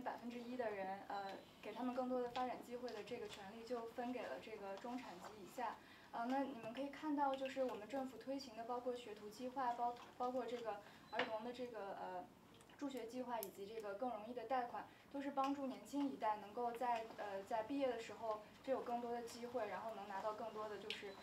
1%的人，给他们更多的发展机会的这个权利就分给了这个中产及以下。那你们可以看到，就是我们政府推行的，包括学徒计划，包括这个儿童的这个助学计划以及这个更容易的贷款，都是帮助年轻一代能够在毕业的时候就有更多的机会，然后能拿到更多的就是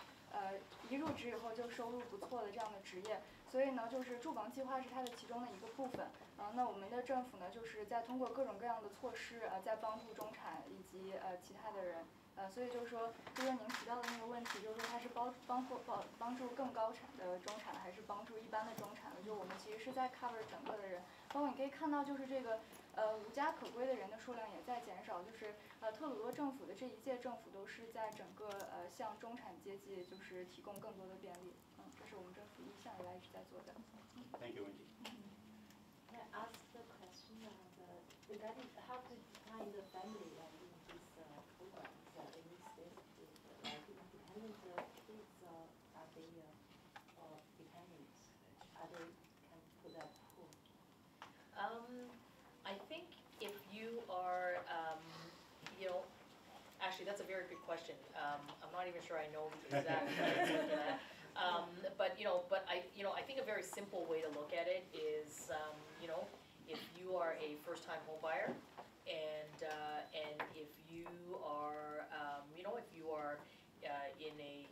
一入职以后就收入不错的这样的职业。所以呢，就是住房计划是它的其中的一个部分。那我们的政府呢，就是在通过各种各样的措施在帮助中产以及其他的人。所以就是说，就是您提到的那个问题，就是说它是帮助更高产的中产，还是帮助一般的中产的？就我们其实是在 cover 整个的人，包括你可以看到，就是这个无家可归的人的数量也在减少。就是特鲁多政府的这一届政府都是在整个向中产阶级就是提供更多的便利。这是我们政府一向以来一直在做的。Thank you, Wendy. Can I ask the question regarding how to define the family in this program? In this case, like independent kids, are they dependent? Are they can put that pool? I think if you are, actually that's a very good question. I'm not even sure I know the exact answer to that. But I think a very simple way to look at it is, if you are a first-time home buyer, and if you are, if you are in a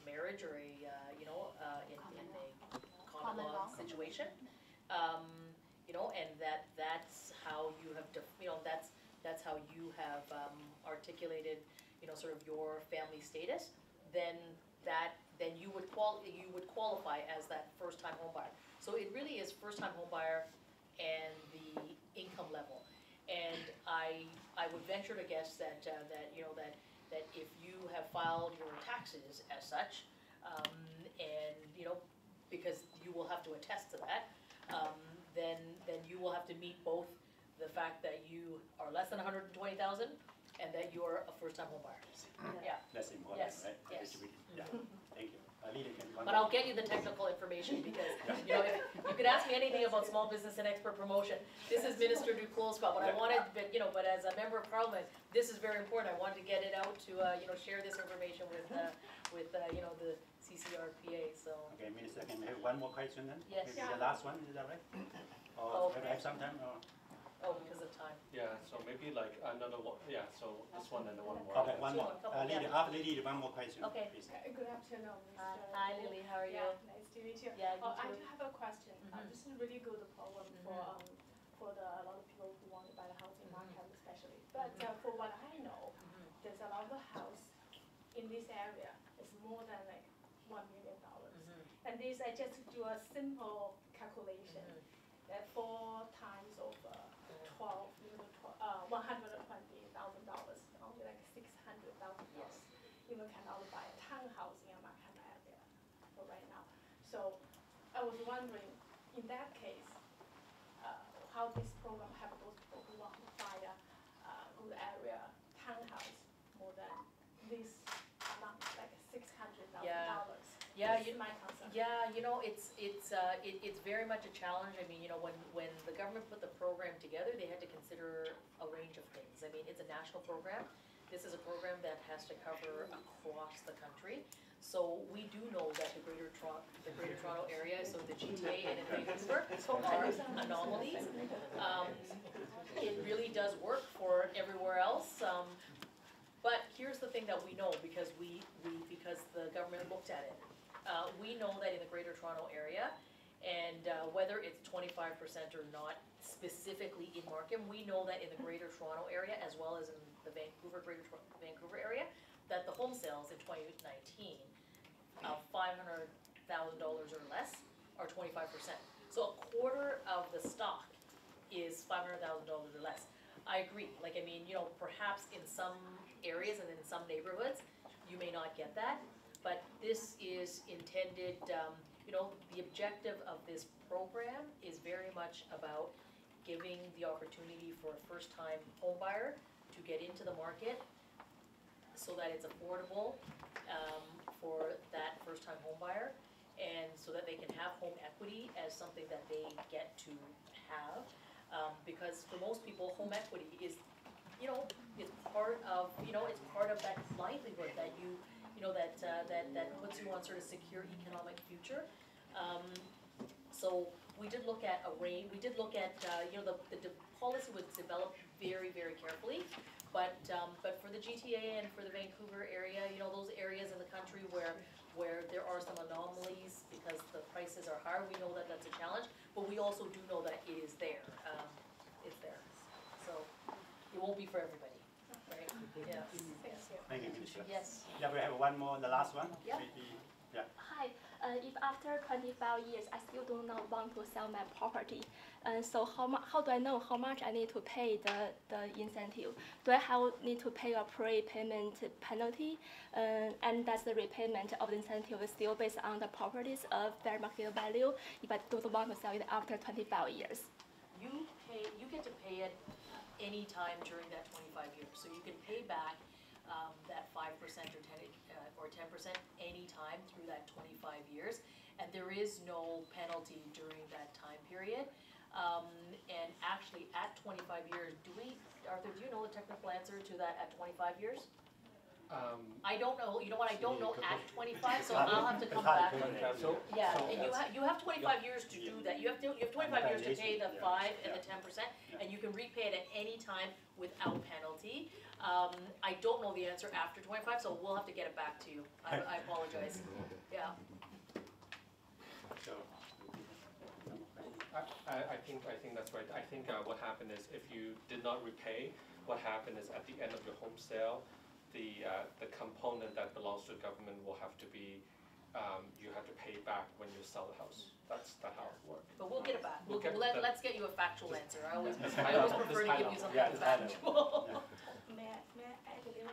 marriage or in a common law situation, and that's how you have, that's how you have articulated, sort of your family status, then you would qualify as that first-time home buyer. So it really is first-time home buyer and the income level. And I would venture to guess that if you have filed your taxes as such, and because you will have to attest to that, then you will have to meet both the fact that you are less than 120,000 and that you are a first-time home buyer. Yeah. That's important, yes. right? Yes. Yeah. Thank you. But I'll get you the technical information because if you could ask me anything about small business and expert promotion. This is Minister Duclos' spot, but I wanted, but as a member of Parliament, this is very important. I wanted to get it out to share this information with the CCRPA. So. Okay, Minister, can we have one more question then? Yes. Maybe the last one, is that right? Or have I have some time? Or? Oh, because of time. Yeah, so maybe like another one. Yeah, so this one and the one more. Okay, one more. Lily, one more question. Okay. Please. Good afternoon, Mr. Hi, Lily. How are you? Yeah, nice to meet you. Yeah, you I too. do have a question. This is a really good program for a lot of people who want to buy the house in market, especially. But for what I know, there's a lot of house in this area. It's more than like $1 million. And this, I just do a simple calculation. That 4 times over $120,000, only like $600,000. Yes. You cannot buy a townhouse in a market area for right now. So I was wondering, in that case, how this program help those people who want to buy a good area townhouse more than this amount, like $600,000. Yeah, my concern. Yeah, it's very much a challenge. I mean, when the government put the program together, they had to consider a range of things. I mean, it's a national program. This is a program that has to cover across the country. So we do know that the Greater Toronto area, so the GTA and in Vancouver, are anomalies. It really does work for everywhere else. But here's the thing that we know, because because the government looked at it. We know that in the Greater Toronto area, and whether it's 25% or not specifically in Markham, we know that in the Greater Toronto area, as well as in the Greater Vancouver area, that the home sales in 2019 of $500,000 or less are 25%. So a quarter of the stock is $500,000 or less. I agree. Like, I mean, perhaps in some areas and in some neighborhoods, you may not get that. But this is intended, the objective of this program is very much about giving the opportunity for a first-time home buyer to get into the market so that it's affordable for that first-time home buyer, and so that they can have home equity as something that they get to have. because for most people, home equity is, it's part of, it's part of that livelihood that that puts you on sort of secure economic future. So we did look at a range, the policy was developed very, very carefully, but for the GTA and for the Vancouver area, those areas in the country where there are some anomalies because the prices are higher, we know that that's a challenge, but we also do know that it is there, it's there. So it won't be for everybody, right? Yeah. Thank you, Minister. Yes. Yeah, we have one more, the last one. Yeah. Hi, if after 25 years I still do not want to sell my property, so how do I know how much I need to pay the incentive? Do I need to pay a prepayment penalty? And does the repayment of the incentive is still based on the property's fair market value if I don't want to sell it after 25 years? You get to pay it any time during that 25 years. So you can pay back that 5% or 10% any time through that 25 years. And there is no penalty during that time period. And actually at 25 years, Arthur, do you know the technical answer to that at 25 years? I don't know, you know what, I don't know at 25, so I'll have to come back. Yeah, and you have 25 years to do that. You have 25 years to pay the 5 and the 10%, and you can repay it at any time without penalty. I don't know the answer after 25, so we'll have to get it back to you. I apologize. Yeah. I think that's right. I think what happened is if you did not repay, what happened is at the end of your home sale, the component that belongs to the government will have to be, you have to pay back when you sell the house. That's how it works. But we'll get it back. Let's get you a factual answer. I always Just prefer to give you something factual. May I add a little?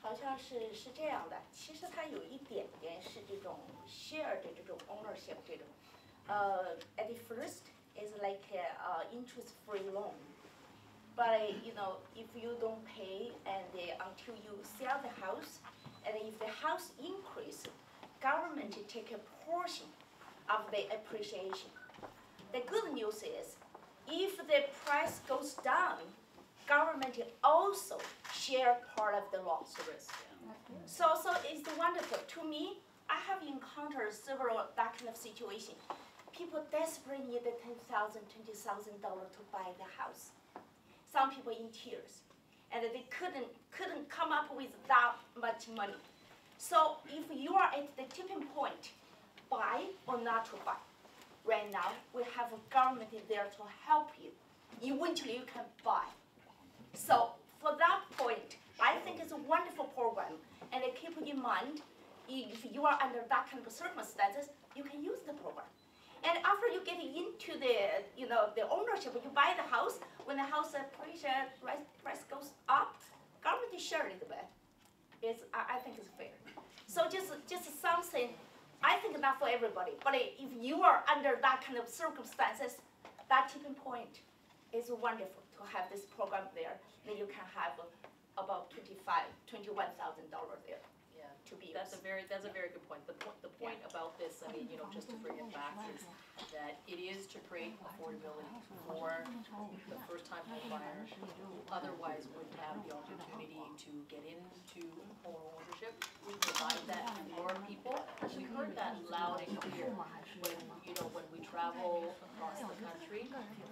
好像是这样的，其实它有一点点是这种 shared 这种 ownership 这种，at the first is like interest-free loan. But if you don't pay and until you sell the house, and if the house increase, government take a portion of the appreciation. The good news is, if the price goes down, government also share part of the loss. So it's wonderful. To me, I have encountered several that kind of situation. People desperately need the $10,000, $20,000 to buy the house. Some people in tears, and they couldn't come up with that much money. So if you are at the tipping point, buy or not to buy, right now we have a government there to help you. Eventually you can buy. So for that point, I think it's a wonderful program, and keep in mind, if you are under that kind of circumstances, you can use the program. And after you get into the ownership, you buy the house. When the house price goes up, government is sharing it back. I think it's fair. So just something. I think not for everybody, but if you are under that kind of circumstances, that tipping point is wonderful to have this program there. Then you can have about $21,000 there. That's a very good point. The point about this, I mean, just to bring it back, is that it is to create affordability for the first-time home buyer who otherwise wouldn't have the opportunity to get into home ownership. We provide that for people. We heard that loud and clear when we travel across the country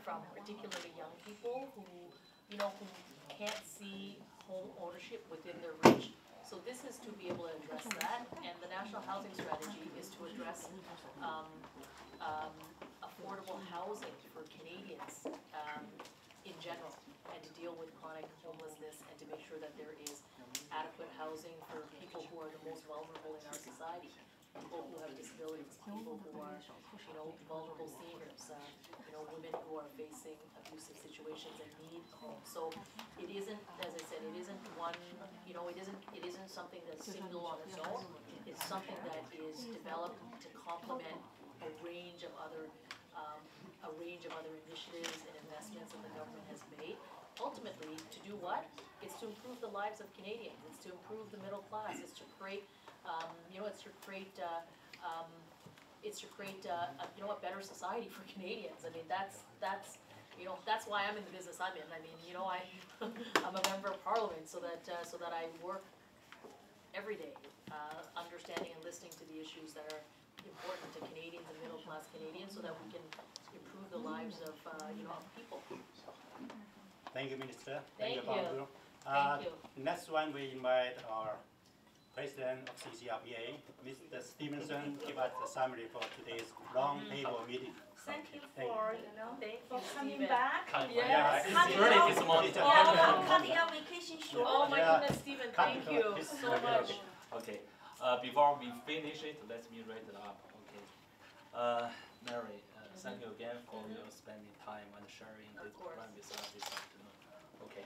from particularly young people who can't see home ownership within their reach. So this is to be able to address that, and the National Housing Strategy is to address affordable housing for Canadians in general, and to deal with chronic homelessness, and to make sure that there is adequate housing for people who are the most vulnerable in our society, people who have disabilities, people who are vulnerable seniors, women who are facing abusive situations and need a home. So it isn't, as I said, it isn't one, it isn't something that's single on its own. It's something that is developed to complement a range of other initiatives and investments that the government has made. Ultimately, to do what? It's to improve the lives of Canadians. It's to improve the middle class. It's to create, a better society for Canadians. I mean, that's that's why I'm in the business I'm in. I mean, I'm a member of parliament so that I work every day, understanding and listening to the issues that are important to Canadians and middle-class Canadians so that we can improve the lives of, of people. Thank you, Minister. Thank you. Pangdu. Thank you. Next one, we invite our President of CCRPA, Mr. Stevenson, give us a summary for today's roundtable meeting. Thank you Thank for, Thank for you, coming Stephen. back. Yes. Cutting Early out, this morning. cutting out vacation short. Oh my Yeah. goodness, Stephen, Cut thank it you short. so much. Okay, before we finish it, let me write it up, okay. Mary, thank you again for your spending time and sharing Of this course. program with us this afternoon. Okay,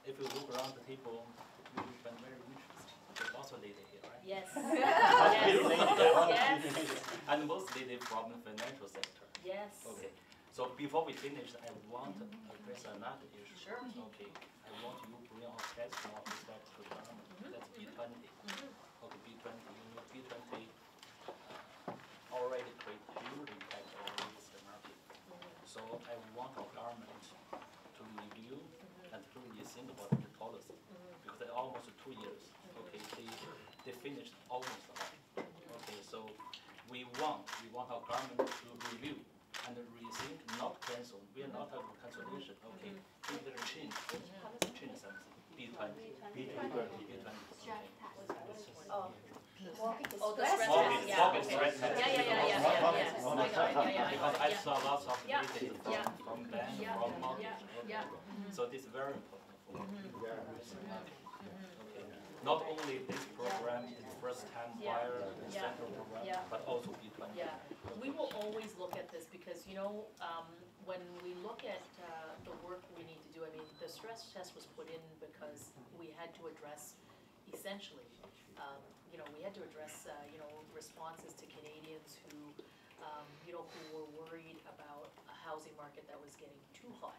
if you look around the table, you will find very interesting. There's also lady here, right? Yes. Yes. Yes. And mostly they from the financial sector. Yes. Okay, so before we finish, I want to address another issue. Sure. Okay, I want you to bring our question of respect to government. That's B20. Okay, B20, B20 already create huge impact on the market. So I want our government to review and to rethink about the policy because they almost 2 years. Okay, they finished almost all. Okay, so we want our government to review and rethink, not cancel. We are not having cancellation. Okay, if there is change something. B20. Okay. Mortgage Oh, the stress stress test. test, yeah. Mortgage Okay. stress test. Yeah. Oh my God, yeah. Because I Yeah. saw lots of Yeah. meetings Yeah. from banks, Yeah. from mortgage. Yeah. So this is very important for Okay. Not only this program is first time Yeah. buyer Yeah. central program, Yeah. but also B20. Yeah, we will always look at this because, when we look at the work we need to do, I mean, the stress test was put in because we had to address, essentially, we had to address, responses to Canadians who, who were worried about a housing market that was getting too hot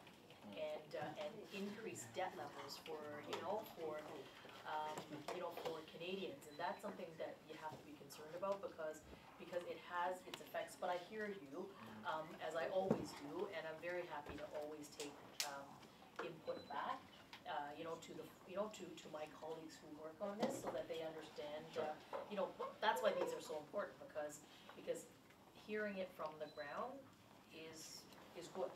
and increased debt levels for Canadians, and that's something that you have to be concerned about because it has its effects. But I hear you, as I always do, and I'm very happy to always take input back, to my colleagues who work on this, so that they understand. That's why these are so important because hearing it from the ground is good.